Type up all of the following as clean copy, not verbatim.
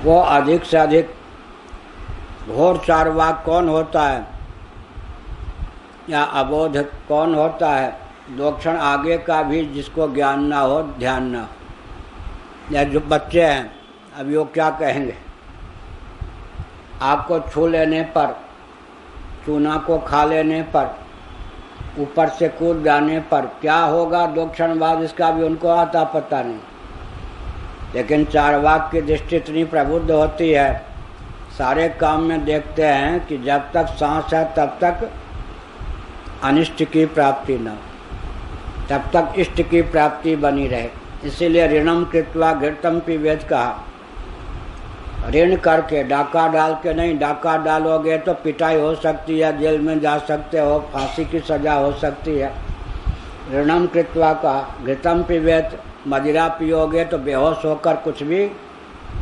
वो अधिक से अधिक घोर चार्वाक कौन होता है या अबोध कौन होता है? दो क्षण आगे का भी जिसको ज्ञान ना हो, ध्यान ना हो। या जो बच्चे हैं, अभी वो क्या कहेंगे? आग को छू लेने पर, चूना को खा लेने पर, ऊपर से कूद जाने पर क्या होगा दो क्षण बाद, इसका भी उनको आता पता नहीं। लेकिन चार्वाक की दृष्टि इतनी प्रबुद्ध होती है, सारे काम में देखते हैं कि जब तक सांस है तब तक अनिष्ट की प्राप्ति न हो, तब तक इष्ट की प्राप्ति बनी रहे। इसीलिए ऋणम कृत्वा घृतम पिबेत कहा। ऋण करके, डाका डाल के नहीं। डाका डालोगे तो पिटाई हो सकती है, जेल में जा सकते हो, फांसी की सजा हो सकती है। ऋणम कृत्वा कहा। घृतम पिबेत, मदिरा पियोगे तो बेहोश होकर कुछ भी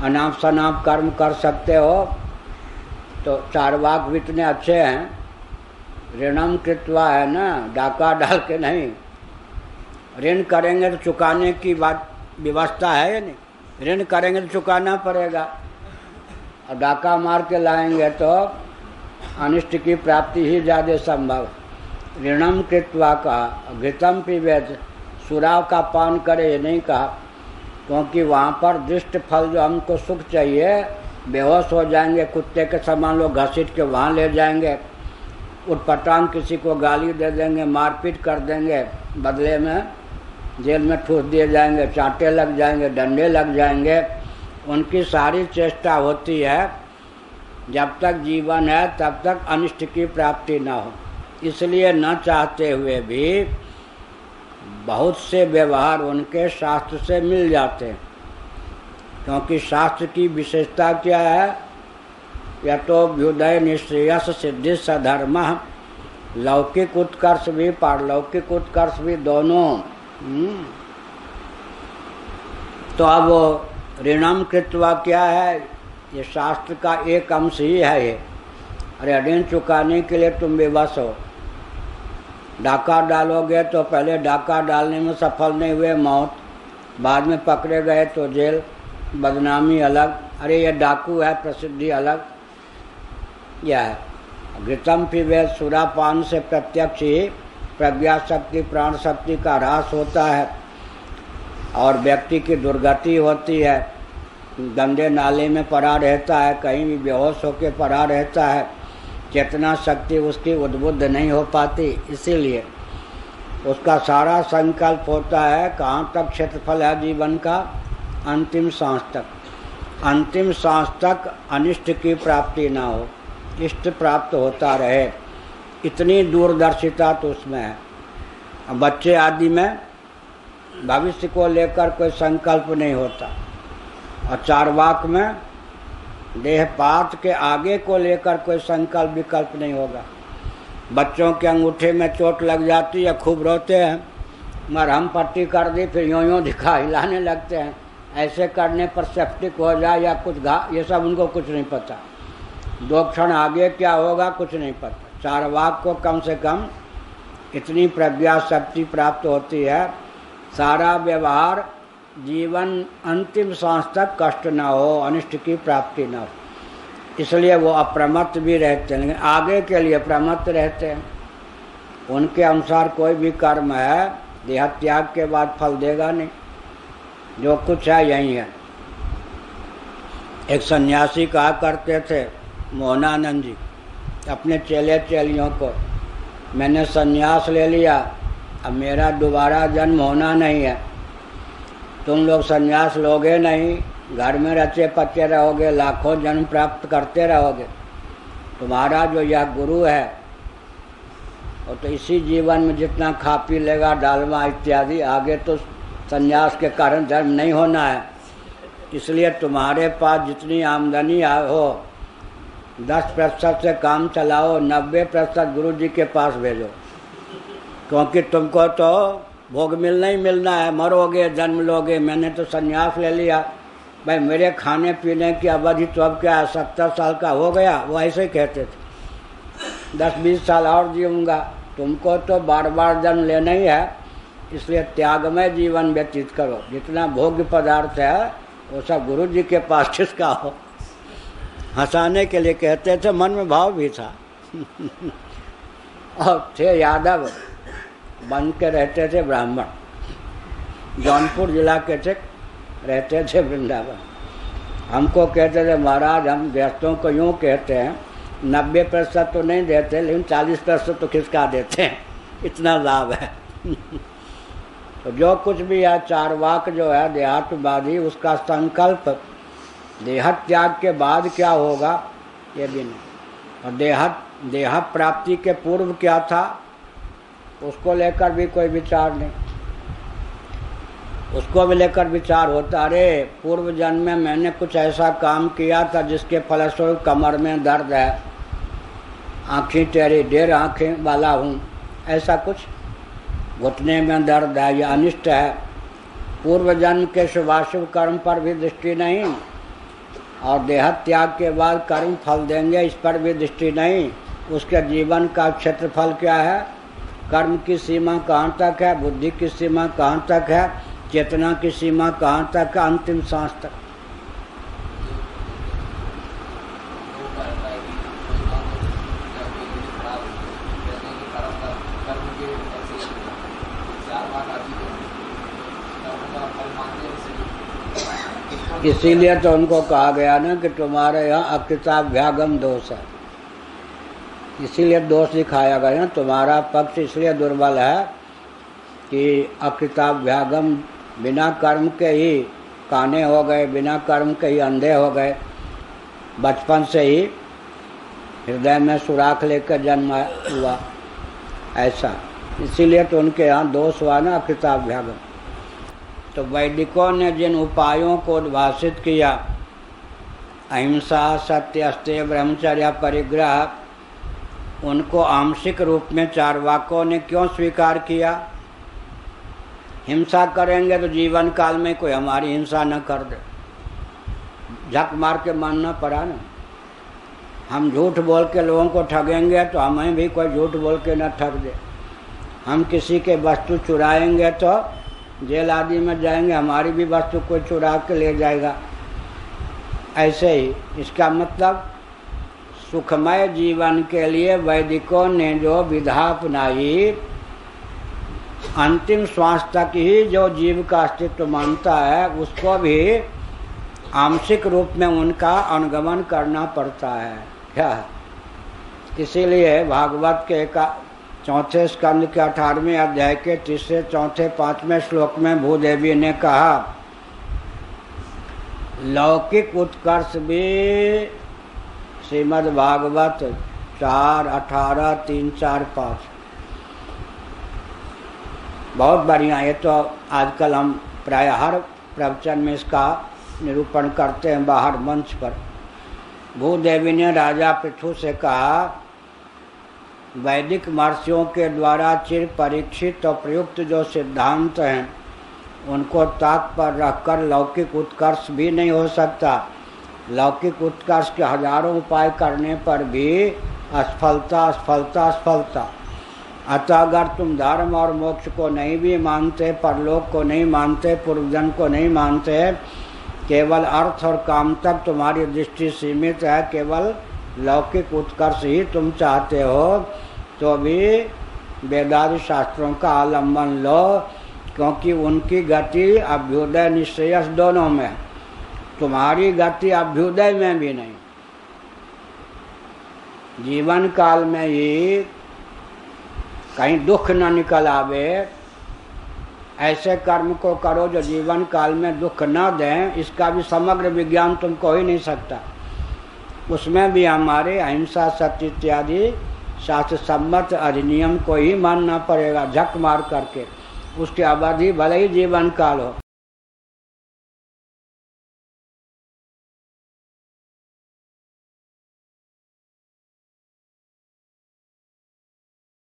अनाप शनाप कर्म कर सकते हो। तो चार्वाक भी इतने अच्छे हैं। ऋणम कृत्वा है ना, डाका डाल के नहीं। ऋण करेंगे तो चुकाने की बात व्यवस्था है या नहीं? ऋण करेंगे तो चुकाना पड़ेगा, और डाका मार के लाएंगे तो अनिष्ट की प्राप्ति ही ज़्यादा संभव। ऋणम कृत्वा कहा। घृतम पिबेत, सुराव का पान करे ये नहीं कहा, क्योंकि वहाँ पर दृष्ट फल जो हमको सुख चाहिए, बेहोश हो जाएंगे, कुत्ते के समान लोग घसीट के वहाँ ले जाएंगे, उटपटांग किसी को गाली दे देंगे, मारपीट कर देंगे, बदले में जेल में ठूस दिए जाएंगे, चांटे लग जाएंगे, डंडे लग जाएंगे। उनकी सारी चेष्टा होती है जब तक जीवन है तब तक अनिष्ट की प्राप्ति ना हो। इसलिए न चाहते हुए भी बहुत से व्यवहार उनके शास्त्र से मिल जाते हैं, क्योंकि शास्त्र की विशेषता क्या है? यतोभ्युदय निश्रेयस सिद्धि सधर्म, लौकिक उत्कर्ष भी पारलौकिक उत्कर्ष भी दोनों। तो अब ऋणम कृत्वा क्या है? ये शास्त्र का एक अंश ही है ये। अरे ऋण चुकाने के लिए तुम विवश हो। डाका डालोगे तो पहले डाका डालने में सफल नहीं हुए, मौत, बाद में पकड़े गए तो जेल, बदनामी अलग। अरे ये डाकू है, प्रसिद्धि अलग। यह है घृतम पिबेत, सुरापान से प्रत्यक्ष ही प्रज्ञा शक्ति, प्राण शक्ति का ह्रास होता है और व्यक्ति की दुर्गति होती है। गंदे नाले में पड़ा रहता है, कहीं भी बेहोश होकर पड़ा रहता है, चेतना शक्ति उसकी उद्बुद्ध नहीं हो पाती। इसीलिए उसका सारा संकल्प होता है कहाँ तक क्षेत्रफल है जीवन का? अंतिम सांस तक। अंतिम सांस तक अनिष्ट की प्राप्ति ना हो, इष्ट प्राप्त होता रहे। इतनी दूरदर्शिता तो उसमें है। अब बच्चे आदि में भविष्य को लेकर कोई संकल्प नहीं होता, और चार्वाक में देहपात के आगे को लेकर कोई संकल्प विकल्प नहीं होगा। बच्चों के अंगूठे में चोट लग जाती है, खूब रोते हैं, मरहम पट्टी कर दी, फिर यूँ यूँ दिखा हिलाने लगते हैं। ऐसे करने पर सेप्टिक हो जाए या कुछ ये सब उनको कुछ नहीं पता। दो क्षण आगे क्या होगा कुछ नहीं पता। चार्वाक को कम से कम इतनी प्रज्ञा शक्ति प्राप्त होती है, सारा व्यवहार जीवन अंतिम सांस तक कष्ट न हो, अनिष्ट की प्राप्ति न हो। इसलिए वो अप्रमत्त भी रहते हैं, लेकिन आगे के लिए प्रमत्त रहते हैं। उनके अनुसार कोई भी कर्म है देह त्याग के बाद फल देगा नहीं, जो कुछ है यही है। एक सन्यासी कहा करते थे मोहनानंद जी अपने चेले चेलियों को, मैंने सन्यास ले लिया, अब मेरा दोबारा जन्म होना नहीं है। तुम लोग सन्यास लोगे नहीं, घर में रचे पचे रहोगे, लाखों जन्म प्राप्त करते रहोगे। तुम्हारा जो यह गुरु है वो तो इसी जीवन में जितना खा पी लेगा, डालमा इत्यादि, आगे तो सन्यास के कारण जन्म नहीं होना है। इसलिए तुम्हारे पास जितनी आमदनी हो 10% से काम चलाओ, 90% गुरु जी के पास भेजो, क्योंकि तुमको तो भोग मिलना ही मिलना है, मरोगे जन्म लोगे। मैंने तो सन्यास ले लिया, भाई मेरे खाने पीने की अवधि तो अब क्या है, 70 साल का हो गया। वो ऐसे ही कहते थे 10-20 साल और जीऊँगा, तुमको तो बार बार जन्म लेना ही है। इसलिए त्यागमय जीवन व्यतीत करो। जितना भोग्य पदार्थ है वो सब गुरु जी के पास किसका हो। हंसाने के लिए कहते थे, मन में भाव भी था। और थे यादव, बन के रहते थे ब्राह्मण, जौनपुर जिला के थे, रहते थे वृंदावन। हमको कहते थे महाराज, हम गृहस्थों को यूँ कहते हैं 90% तो नहीं देते, लेकिन 40% तो खिसका देते हैं, इतना लाभ है। तो जो कुछ भी है, चारवाक जो है देहात्मवादी, उसका संकल्प देह त्याग के बाद क्या होगा ये भी नहीं, और देह प्राप्ति के पूर्व क्या था उसको लेकर भी कोई विचार नहीं। उसको भी लेकर विचार होता, अरे पूर्व जन्म में मैंने कुछ ऐसा काम किया था जिसके फलस्वरूप कमर में दर्द है, आँखें टेढ़ी, 1.5 आँखें वाला हूँ, ऐसा कुछ, घुटने में दर्द है, यह अनिष्ट है। पूर्व जन्म के शुभाशुभ कर्म पर भी दृष्टि नहीं, और देह त्याग के बाद कर्म फल देंगे इस पर भी दृष्टि नहीं। उसके जीवन का क्षेत्रफल क्या है, कर्म की सीमा कहाँ तक है, बुद्धि की सीमा कहाँ तक है, चेतना की सीमा कहाँ तक है, अंतिम सांस तक। इसीलिए तो उनको कहा गया ना कि तुम्हारे यहाँ अकृताभ्यागम दोष है, इसीलिए दोष दिखाया गया ना, तुम्हारा पक्ष इसलिए दुर्बल है कि अकृताभ्यागम, बिना कर्म के ही काने हो गए, बिना कर्म के ही अंधे हो गए, बचपन से ही हृदय में सुराख लेकर जन्म हुआ, ऐसा। इसीलिए तो उनके यहाँ दोष हुआ ना, अकृताभ्यागम। तो वैदिकों ने जिन उपायों को उद्भाषित किया, अहिंसा, सत्य, अस्तेय, ब्रह्मचर्य, परिग्रह, उनको आंशिक रूप में चारवाकों ने क्यों स्वीकार किया? हिंसा करेंगे तो जीवन काल में कोई हमारी हिंसा न कर दे, झक मार के मानना पड़ा ना। हम झूठ बोल के लोगों को ठगेंगे तो हमें भी कोई झूठ बोल के न ठग दे। हम किसी के वस्तु चुराएंगे तो जेल आदि में जाएंगे, हमारी भी वस्तु कोई चुरा के ले जाएगा। ऐसे ही इसका मतलब सुखमय जीवन के लिए वैदिकों ने जो विधा अपनाई, अंतिम श्वास तक ही जो जीव का अस्तित्व मानता है उसको भी आंशिक रूप में उनका अनुगमन करना पड़ता है। क्या है? इसीलिए भागवत के चौथे स्कंद के 18वें अध्याय के 3, 4, 5वें श्लोक में भूदेवी ने कहा, लौकिक उत्कर्ष भी श्रीमद् भागवत 4, 18, 3, 4, 5 बहुत बढ़िया। ये तो आजकल हम प्राय हर प्रवचन में इसका निरूपण करते हैं बाहर मंच पर। भूदेवी ने राजा पृथु से कहा, वैदिक महर्षियों के द्वारा चिर परीक्षित और प्रयुक्त जो सिद्धांत हैं उनको ताक पर रखकर लौकिक उत्कर्ष भी नहीं हो सकता। लौकिक उत्कर्ष के हजारों उपाय करने पर भी असफलता, असफलता, असफलता। अतः अगर तुम धर्म और मोक्ष को नहीं भी मानते, परलोक को नहीं मानते, पूर्वजन्म को नहीं मानते, केवल अर्थ और काम तक तुम्हारी दृष्टि सीमित है, केवल लौकिक उत्कर्ष ही तुम चाहते हो, तो भी वेदादि शास्त्रों का आलम्बन लो, क्योंकि उनकी गति अभ्युदय निश्रेयस दोनों में, तुम्हारी गति अभ्युदय में भी नहीं। जीवन काल में ही कहीं दुख न निकल आवे, ऐसे कर्म को करो जो जीवन काल में दुख न दें, इसका भी समग्र विज्ञान तुमको ही नहीं सकता। उसमें भी हमारे अहिंसा, सत्य इत्यादि शास्त्र सम्मत अधिनियम को ही मानना पड़ेगा, झक मार करके। उसकी अवधि भले ही जीवन काल हो।